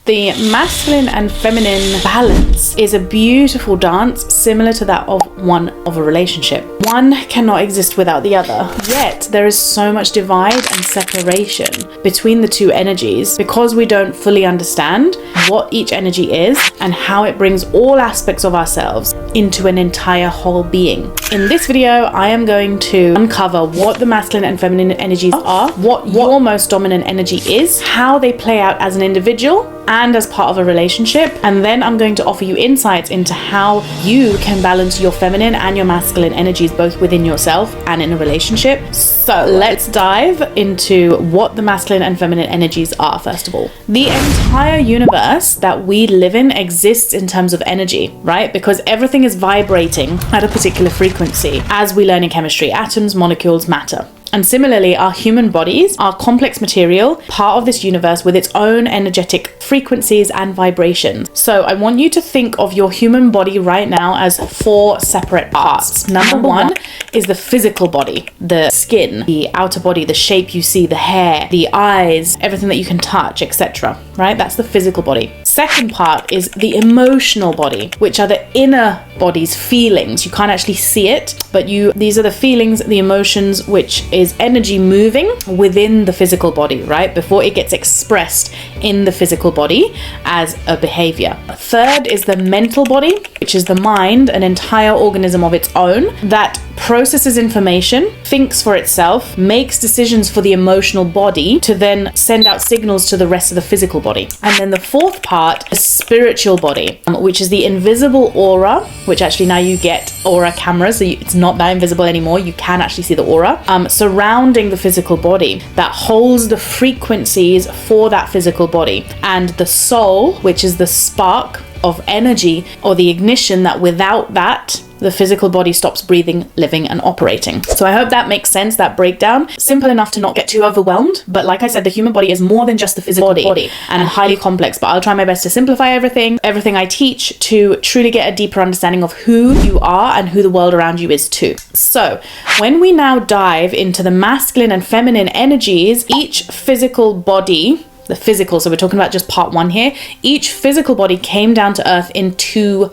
The masculine and feminine balance is a beautiful dance similar to that of a relationship. One cannot exist without the other. Yet there is so much divide and separation between the two energies because we don't fully understand what each energy is and how it brings all aspects of ourselves into an entire whole being. In this video, I am going to uncover what the masculine and feminine energies are, what your most dominant energy is, how they play out as an individual and as part of a relationship, and then I'm going to offer you insights into how you can balance your feminine and your masculine energies both within yourself and in a relationship. So let's dive into what the masculine and feminine energies are. First of all, the entire universe that we live in exists in terms of energy, right? Because everything is vibrating at a particular frequency as we learn in chemistry: atoms, molecules, matter. And similarly, our human bodies are complex material, part of this universe with its own energetic frequencies and vibrations. So I want you to think of your human body right now as 4 separate parts. Number one is the physical body, the skin, the outer body, the shape you see, the hair, the eyes, everything that you can touch, etc. Right? That's the physical body. Second part is the emotional body, which are the inner body's feelings. You can't actually see it, but these are the feelings, the emotions, which is energy moving within the physical body, right? Before it gets expressed in the physical body as a behavior. Third is the mental body, which is the mind, an entire organism of its own that processes information, thinks for itself, makes decisions for the emotional body to then send out signals to the rest of the physical body. And then the fourth part, the spiritual body, which is the invisible aura, which actually now you get aura cameras, so it's not that invisible anymore. You can actually see the aura surrounding the physical body that holds the frequencies for that physical body. And the soul, which is the spark of energy or the ignition that without that, the physical body stops breathing, living, and operating. So I hope that makes sense, that breakdown. Simple enough to not get too overwhelmed. But like I said, the human body is more than just the physical body and highly complex. But I'll try my best to simplify everything I teach to truly get a deeper understanding of who you are and who the world around you is too. So when we now dive into the masculine and feminine energies, each physical body, the physical, so we're talking about just part 1 here, each physical body came down to earth in two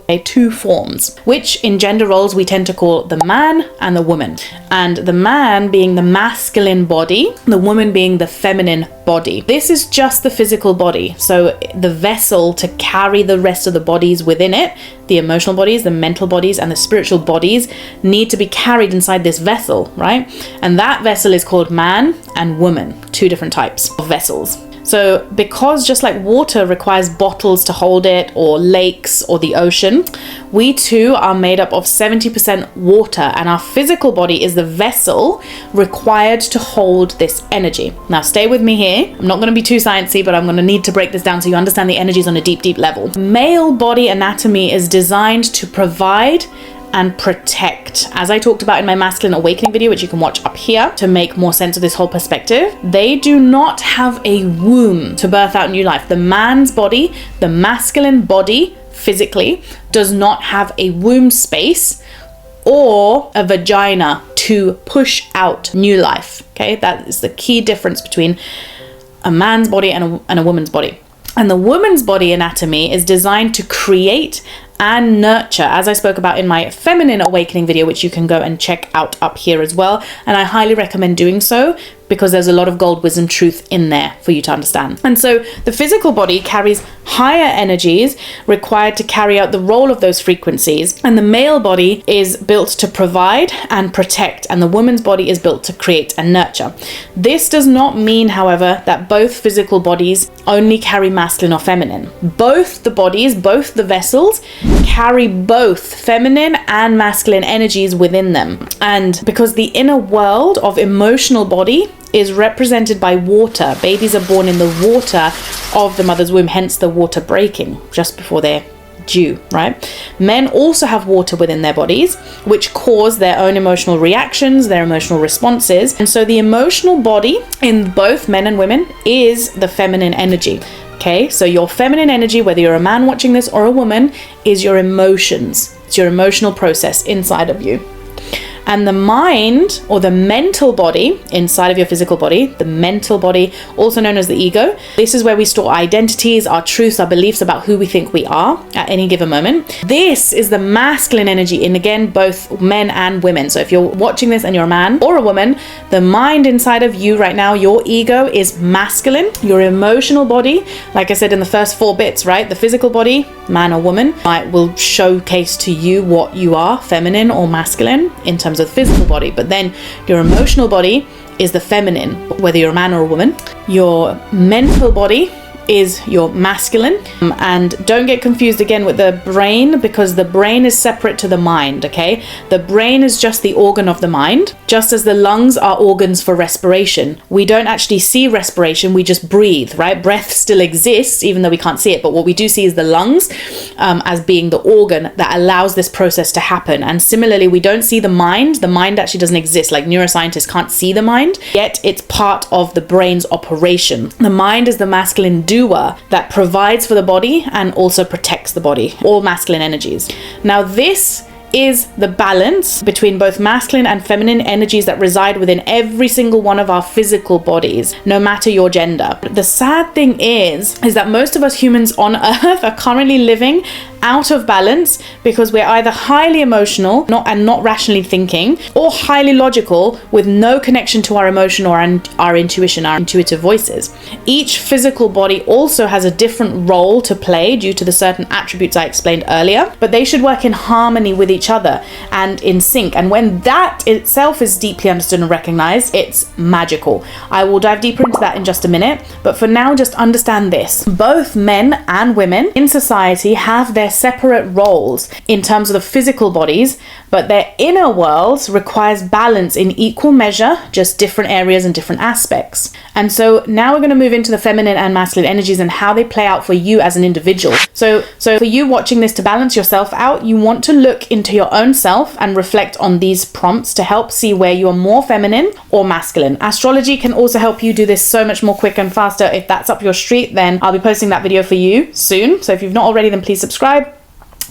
forms, which in gender roles we tend to call the man and the woman. And the man being the masculine body, the woman being the feminine body. This is just the physical body, so the vessel to carry the rest of the bodies within it, the emotional bodies, the mental bodies, and the spiritual bodies need to be carried inside this vessel, right? And that vessel is called man and woman, 2 different types of vessels. So because just like water requires bottles to hold it, or lakes, or the ocean, we too are made up of 70% water, and our physical body is the vessel required to hold this energy. Now stay with me here. I'm not going to be too sciencey, but I'm going to need to break this down so you understand the energies on a deep, deep level. Male body anatomy is designed to provide and protect. As I talked about in my masculine awakening video, which you can watch up here to make more sense of this whole perspective, they do not have a womb to birth out new life. The man's body, the masculine body physically, does not have a womb space or a vagina to push out new life. Okay, that is the key difference between a man's body and a woman's body. And the woman's body anatomy is designed to create and nurture, as I spoke about in my feminine awakening video, which you can go and check out up here as well. And I highly recommend doing so because there's a lot of gold wisdom truth in there for you to understand. And so the physical body carries higher energies required to carry out the role of those frequencies. And the male body is built to provide and protect, and the woman's body is built to create and nurture. This does not mean, however, that both physical bodies only carry masculine or feminine. Both the bodies, both the vessels, carry both feminine and masculine energies within them. And because the inner world of emotional body is represented by water, babies are born in the water of the mother's womb, hence the water breaking just before they're due, right? Men also have water within their bodies, which cause their own emotional reactions, their emotional responses. And so the emotional body in both men and women is the feminine energy. Okay, so your feminine energy, whether you're a man watching this or a woman, is your emotions. It's your emotional process inside of you. And the mind, or the mental body inside of your physical body, the mental body, also known as the ego, this is where we store our identities, our truths, our beliefs about who we think we are at any given moment. This is the masculine energy in, again, both men and women. So if you're watching this and you're a man or a woman, the mind inside of you right now, your ego, is masculine. Your emotional body, like I said in the first 4 bits, right? The physical body, man or woman, will showcase to you what you are, feminine or masculine, in terms of the physical body. But then your emotional body is the feminine, whether you're a man or a woman. Your mental body is your masculine. And don't get confused again with the brain, because the brain is separate to the mind, okay? The brain is just the organ of the mind, just as the lungs are organs for respiration. We don't actually see respiration, we just breathe, right? Breath still exists, even though we can't see it, but what we do see is the lungs as being the organ that allows this process to happen. And similarly, we don't see the mind. The mind actually doesn't exist. Like, neuroscientists can't see the mind, yet it's part of the brain's operation. The mind is the masculine doer that provides for the body and also protects the body, all masculine energies. Now, this is the balance between both masculine and feminine energies that reside within every single one of our physical bodies, no matter your gender. The sad thing is that most of us humans on Earth are currently living out of balance because we're either highly emotional not rationally thinking, or highly logical with no connection to our emotion or our intuition, our intuitive voices. Each physical body also has a different role to play due to the certain attributes I explained earlier, but they should work in harmony with each other and in sync. And when that itself is deeply understood and recognized, it's magical. I will dive deeper into that in just a minute, but for now, just understand this. Both men and women in society have their separate roles in terms of the physical bodies, but their inner worlds requires balance in equal measure, just different areas and different aspects. And so now we're going to move into the feminine and masculine energies and how they play out for you as an individual. So for you watching this, to balance yourself out, you want to look into your own self and reflect on these prompts to help see where you are more feminine or masculine. Astrology can also help you do this so much more quicker and faster. If that's up your street, then I'll be posting that video for you soon. So if you've not already, then please subscribe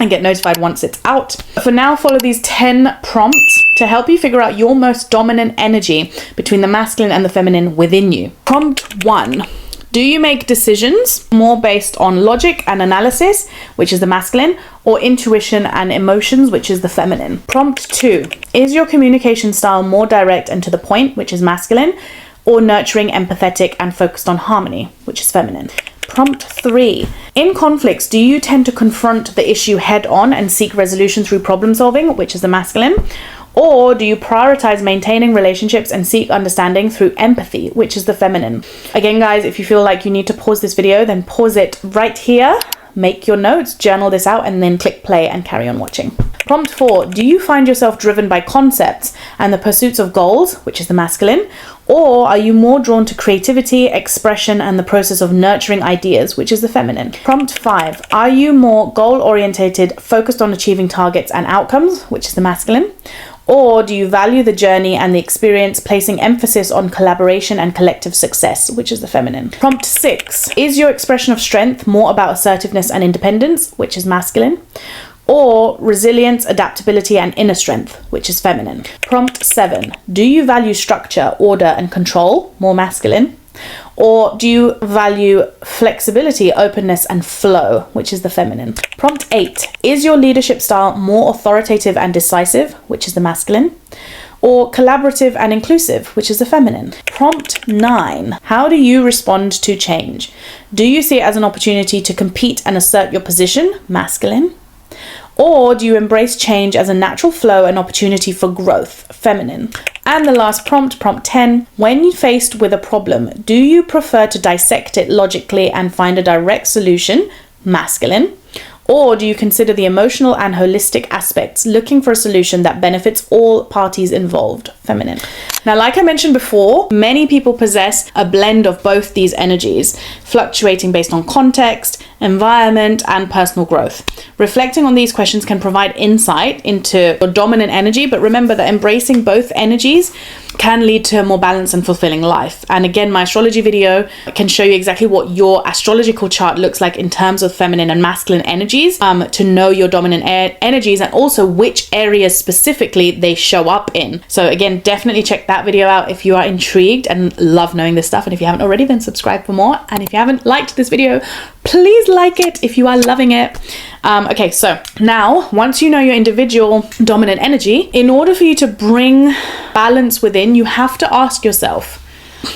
and get notified once it's out. For now, follow these 10 prompts to help you figure out your most dominant energy between the masculine and the feminine within you. Prompt 1. Do you make decisions more based on logic and analysis, which is the masculine, or intuition and emotions, which is the feminine? Prompt 2. Is your communication style more direct and to the point, which is masculine, or nurturing, empathetic, and focused on harmony, which is feminine? Prompt 3. In conflicts, do you tend to confront the issue head on and seek resolution through problem solving, which is the masculine? Or do you prioritize maintaining relationships and seek understanding through empathy, which is the feminine? Again, guys, if you feel like you need to pause this video, then pause it right here. Make your notes, journal this out, and then click play and carry on watching. Prompt 4. Do you find yourself driven by concepts and the pursuits of goals, which is the masculine? Or are you more drawn to creativity, expression, and the process of nurturing ideas, which is the feminine? Prompt 5. Are you more goal-orientated, focused on achieving targets and outcomes, which is the masculine? Or do you value the journey and the experience, placing emphasis on collaboration and collective success, which is the feminine? Prompt 6. Is your expression of strength more about assertiveness and independence, which is masculine? Or resilience, adaptability, and inner strength, which is feminine? Prompt 7. Do you value structure, order, and control, more masculine? Or do you value flexibility, openness, and flow, which is the feminine? Prompt 8. Is your leadership style more authoritative and decisive, which is the masculine? Or collaborative and inclusive, which is the feminine? Prompt 9. How do you respond to change? Do you see it as an opportunity to compete and assert your position, masculine? Or do you embrace change as a natural flow and opportunity for growth, feminine? And the last prompt, prompt 10. When you're faced with a problem, do you prefer to dissect it logically and find a direct solution, masculine? Or do you consider the emotional and holistic aspects, looking for a solution that benefits all parties involved, feminine? Now, like I mentioned before, many people possess a blend of both these energies, fluctuating based on context, environment, and personal growth. Reflecting on these questions can provide insight into your dominant energy, but remember that embracing both energies can lead to a more balanced and fulfilling life. And again, my astrology video can show you exactly what your astrological chart looks like in terms of feminine and masculine energies, to know your dominant energies and also which areas specifically they show up in. So again, definitely check that video out if you are intrigued and love knowing this stuff. And if you haven't already, then subscribe for more. And if you haven't liked this video, please like it if you are loving it. Okay, so now once you know your individual dominant energy, in order for you to bring balance within, you have to ask yourself,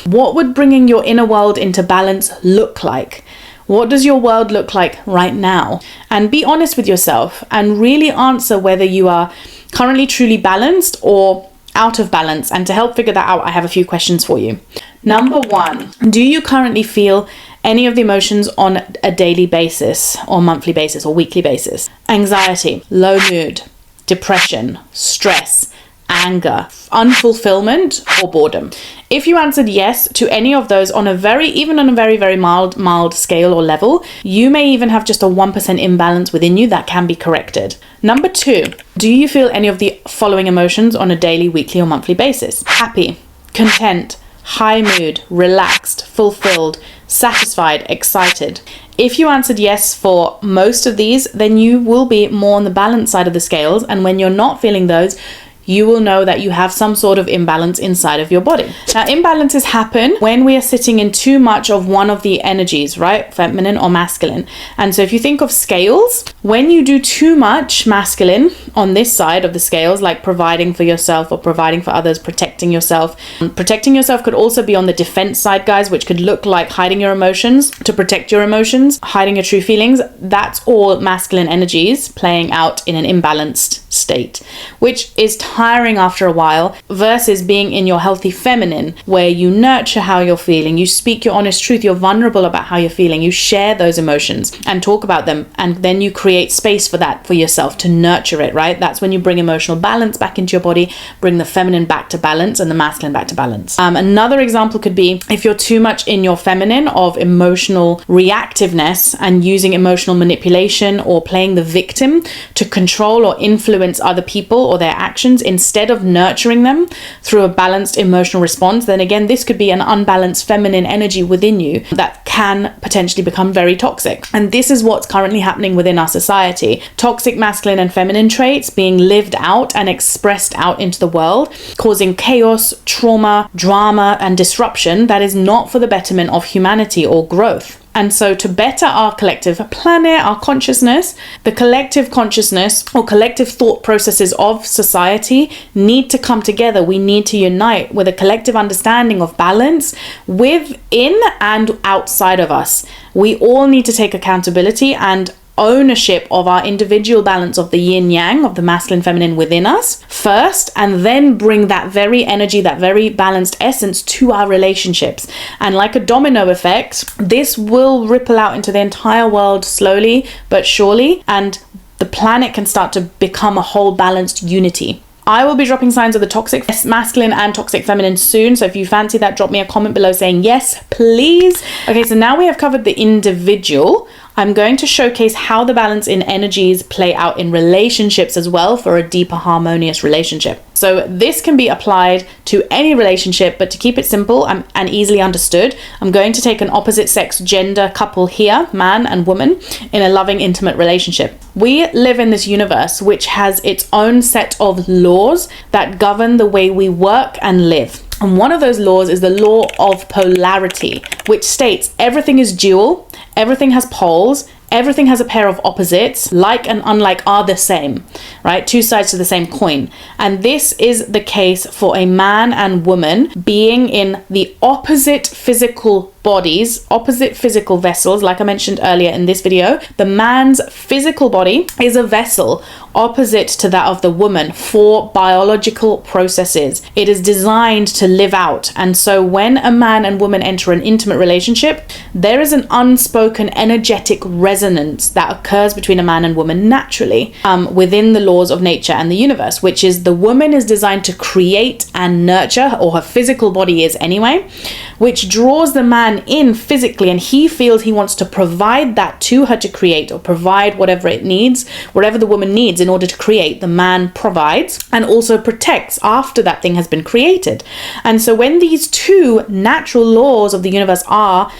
what would bringing your inner world into balance look like? What does your world look like right now? And be honest with yourself and really answer whether you are currently truly balanced or out of balance. And to help figure that out, I have a few questions for you. Number one, do you currently feel any of the emotions on a daily basis or monthly basis or weekly basis? Anxiety, low mood, depression, stress, anger, unfulfillment, or boredom? If you answered yes to any of those on a very mild scale or level, you may even have just a 1% imbalance within you that can be corrected. Number two, do you feel any of the following emotions on a daily, weekly, or monthly basis? Happy, content, high mood, relaxed, fulfilled, satisfied, excited. If you answered yes for most of these, then you will be more on the balance side of the scales. And when you're not feeling those, you will know that you have some sort of imbalance inside of your body. Now, imbalances happen when we are sitting in too much of one of the energies, right? Feminine or masculine. And so if you think of scales, when you do too much masculine on this side of the scales, like providing for yourself or providing for others, protecting yourself. Protecting yourself could also be on the defense side, guys, which could look like hiding your emotions to protect your emotions, hiding your true feelings. That's all masculine energies playing out in an imbalanced state, which is tiring after a while, versus being in your healthy feminine, where you nurture how you're feeling, you speak your honest truth, you're vulnerable about how you're feeling, you share those emotions and talk about them, and then you create space for that for yourself to nurture it, right? That's when you bring emotional balance back into your body, bring the feminine back to balance and the masculine back to balance. Another example could be if you're too much in your feminine of emotional reactiveness and using emotional manipulation or playing the victim to control or influence other people or their actions instead of nurturing them through a balanced emotional response, then again, this could be an unbalanced feminine energy within you that can potentially become very toxic. And this is what's currently happening within our society. Toxic masculine and feminine traits being lived out and expressed out into the world, causing chaos, trauma, drama, and disruption that is not for the betterment of humanity or growth. And so to better our collective planet, our consciousness, the collective consciousness or collective thought processes of society need to come together. We need to unite with a collective understanding of balance within and outside of us. We all need to take accountability and ownership of our individual balance of the yin yang, of the masculine feminine within us first, and then bring that very energy, that very balanced essence to our relationships. And like a domino effect, this will ripple out into the entire world slowly but surely, and the planet can start to become a whole balanced unity. I will be dropping signs of the toxic masculine and toxic feminine soon. So if you fancy that, drop me a comment below saying yes, please. Okay, so now we have covered the individual. I'm going to showcase how the balance in energies play out in relationships as well for a deeper, harmonious relationship. So this can be applied to any relationship, but to keep it simple and easily understood, I'm going to take an opposite sex gender couple here, man and woman, in a loving, intimate relationship. We live in this universe which has its own set of laws that govern the way we work and live. And one of those laws is the law of polarity, which states everything is dual, everything has poles, everything has a pair of opposites, like and unlike are the same, right? Two sides to the same coin. And this is the case for a man and woman being in the opposite physical bodies, opposite physical vessels. Like I mentioned earlier in this video, the man's physical body is a vessel opposite to that of the woman for biological processes. It is designed to live out. And so when a man and woman enter an intimate relationship, there is an unspoken energetic resonance that occurs between a man and woman naturally within the laws of nature and the universe, which is the woman is designed to create and nurture, or her physical body is anyway, which draws the man in physically, and he feels he wants to provide that to her to create, or provide whatever it needs, whatever the woman needs in order to create, the man provides and also protects after that thing has been created. And so when these two natural laws of the universe are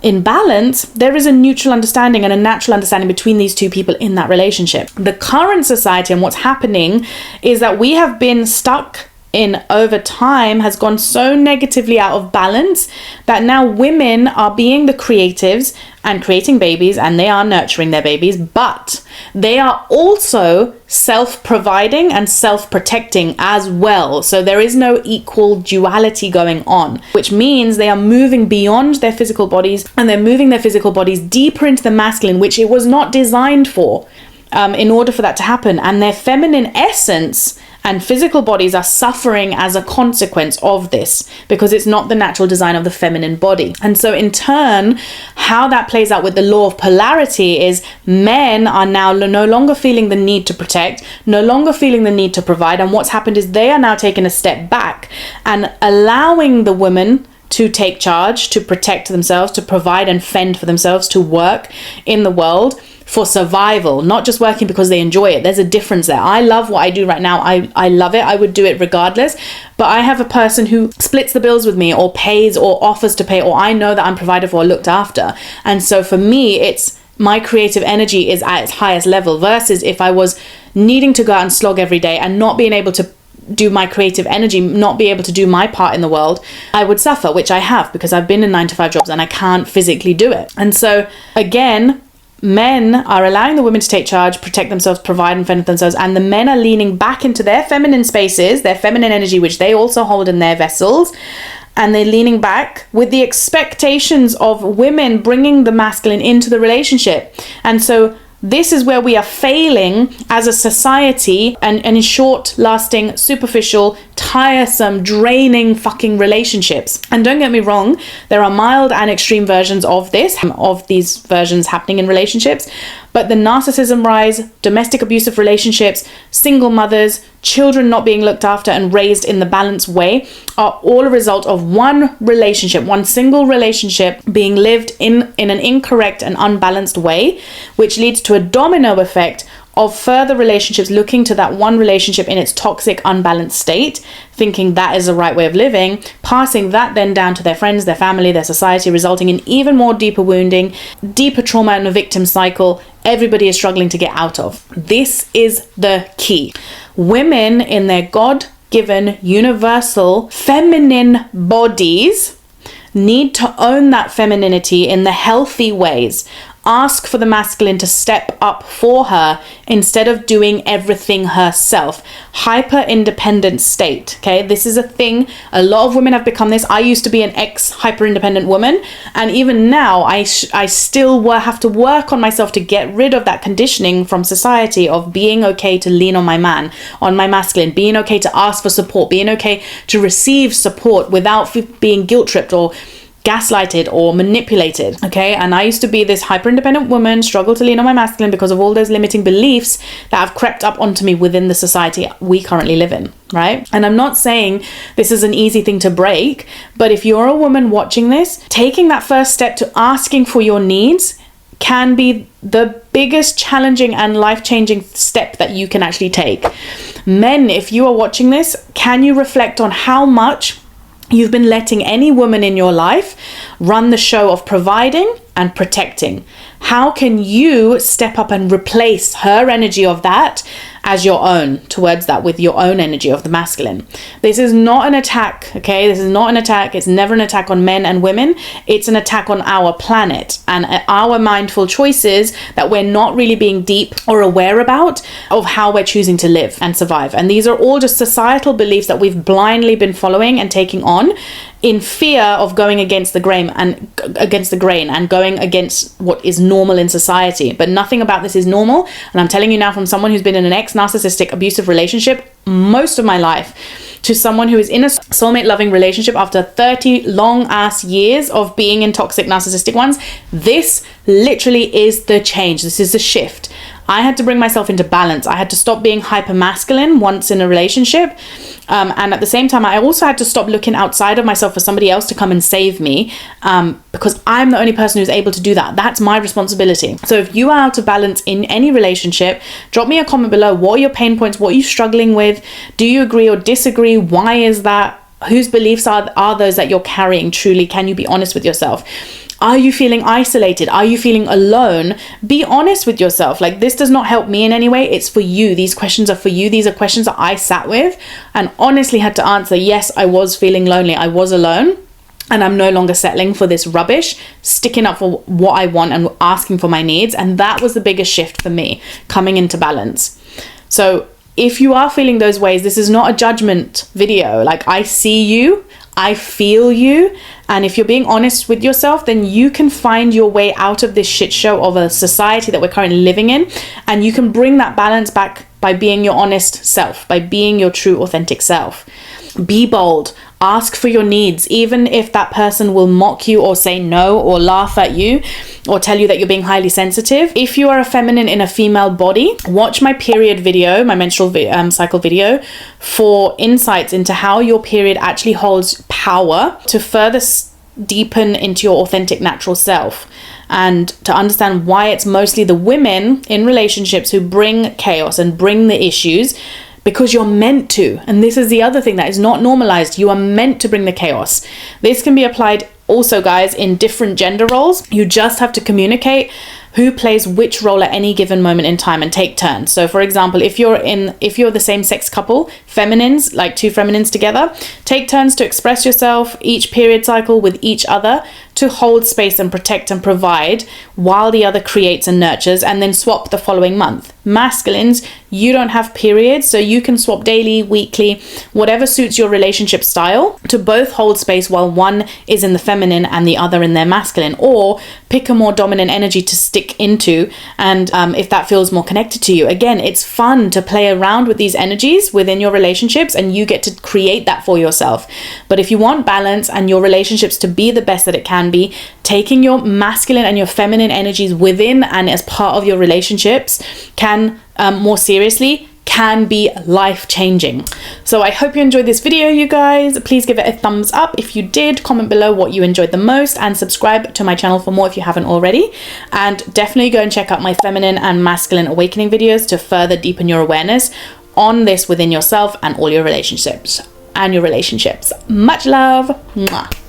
in balance, there is a neutral understanding and a natural understanding between these two people in that relationship. The current society and what's happening is that we have been stuck in, over time, has gone so negatively out of balance that now women are being the creatives and creating babies, and they are nurturing their babies, but they are also self-providing and self-protecting as well. So there is no equal duality going on, which means they are moving beyond their physical bodies, and they're moving their physical bodies deeper into the masculine, which it was not designed for, in order for that to happen. And their feminine essence and physical bodies are suffering as a consequence of this, because it's not the natural design of the feminine body. And so in turn, how that plays out with the law of polarity is men are now no longer feeling the need to protect, no longer feeling the need to provide. And what's happened is they are now taking a step back and allowing the women to take charge, to protect themselves, to provide and fend for themselves, to work in the world for survival, not just working because they enjoy it. There's a difference there. I love what I do right now. I love it. I would do it regardless. But I have a person who splits the bills with me, or pays, or offers to pay, or I know that I'm provided for or looked after. And so for me, it's my creative energy is at its highest level, versus if I was needing to go out and slog every day and not being able to do my creative energy, not be able to do my part in the world, I would suffer, which I have, because I've been in 9-to-5 jobs and I can't physically do it. And so again, men are allowing the women to take charge, protect themselves, provide and fend for themselves, and the men are leaning back into their feminine spaces, their feminine energy, which they also hold in their vessels, and they're leaning back with the expectations of women bringing the masculine into the relationship. And so this is where we are failing as a society, and in short, lasting, superficial, tiresome, draining fucking relationships. And don't get me wrong, there are mild and extreme versions of this, of these versions happening in relationships. But the narcissism rise, domestic abusive relationships, single mothers, children not being looked after and raised in the balanced way are all a result of one relationship, one single relationship being lived in an incorrect and unbalanced way, which leads to a domino effect of further relationships looking to that one relationship in its toxic, unbalanced state, thinking that is the right way of living, passing that then down to their friends, their family, their society, resulting in even more deeper wounding, deeper trauma, and a victim cycle everybody is struggling to get out of. This is the key. Women in their God-given, universal, feminine bodies need to own that femininity in the healthy ways. Ask for the masculine to step up for her instead of doing everything herself. Hyper independent state. Okay, this is a thing. A lot of women have become this. I used to be an hyper independent woman, and even now I still have to work on myself to get rid of that conditioning from society of being okay to lean on my man, on my masculine, being okay to ask for support, being okay to receive support without being guilt tripped or gaslighted or manipulated. Okay, and I used to be this hyper independent woman, struggle to lean on my masculine because of all those limiting beliefs that have crept up onto me within the society we currently live in, right? And I'm not saying this is an easy thing to break, but if you're a woman watching this, taking that first step to asking for your needs can be the biggest challenging and life-changing step that you can actually take. Men, if you are watching this, can you reflect on how much you've been letting any woman in your life run the show of providing and protecting? How can you step up and replace her energy of that as your own, towards that with your own energy of the masculine? This is not an attack, okay? This is not an attack. It's never an attack on men and women. It's an attack on our planet and our mindful choices that we're not really being deep or aware about of how we're choosing to live and survive. And these are all just societal beliefs that we've blindly been following and taking on in fear of going against the grain and going against what is normal in society. But nothing about this is normal. And I'm telling you now, from someone who's been in an ex-narcissistic abusive relationship most of my life to someone who is in a soulmate loving relationship after 30 long ass years of being in toxic narcissistic ones, this literally is the change. This is the shift. I had to bring myself into balance. I had to stop being hyper masculine once in a relationship. And at the same time, I also had to stop looking outside of myself for somebody else to come and save me, because I'm the only person who's able to do that. That's my responsibility. So if you are out of balance in any relationship, drop me a comment below. What are your pain points? What are you struggling with? Do you agree or disagree? Why is that? Whose beliefs are those that you're carrying truly? Can you be honest with yourself? Are you feeling isolated? Are you feeling alone? Be honest with yourself. Like, this does not help me in any way. It's for you. These questions are for you. These are questions that I sat with and honestly had to answer. Yes, I was feeling lonely. I was alone. And I'm no longer settling for this rubbish, sticking up for what I want and asking for my needs. And that was the biggest shift for me, coming into balance. So if you are feeling those ways, this is not a judgment video. Like, I see you, I feel you. And if you're being honest with yourself, then you can find your way out of this shit show of a society that we're currently living in. And you can bring that balance back by being your honest self, by being your true, authentic self. Be bold. Ask for your needs, even if that person will mock you or say no or laugh at you or tell you that you're being highly sensitive. If you are a feminine in a female body, watch my period video, my menstrual cycle video, for insights into how your period actually holds power to further deepen into your authentic natural self, and to understand why it's mostly the women in relationships who bring chaos and bring the issues. Because you're meant to. And this is the other thing that is not normalized. You are meant to bring the chaos. This can be applied also, guys, in different gender roles. You just have to communicate who plays which role at any given moment in time and take turns. So for example, if you're the same sex couple, feminines, like two feminines together, take turns to express yourself each period cycle with each other, to hold space and protect and provide while the other creates and nurtures, and then swap the following month. Masculines, you don't have periods, so you can swap daily, weekly, whatever suits your relationship style, to both hold space while one is in the feminine and the other in their masculine, or pick a more dominant energy to stick into, and if that feels more connected to you. Again, it's fun to play around with these energies within your relationships, and you get to create that for yourself. But if you want balance and your relationships to be the best that it can be, taking your masculine and your feminine energies within and as part of your relationships can more seriously can be life-changing. So I hope you enjoyed this video, you guys. Please give it a thumbs up if you did. Comment below what you enjoyed the most, and subscribe to my channel for more if you haven't already. And definitely go and check out my feminine and masculine awakening videos to further deepen your awareness on this within yourself and all your relationships. Much love. Mwah.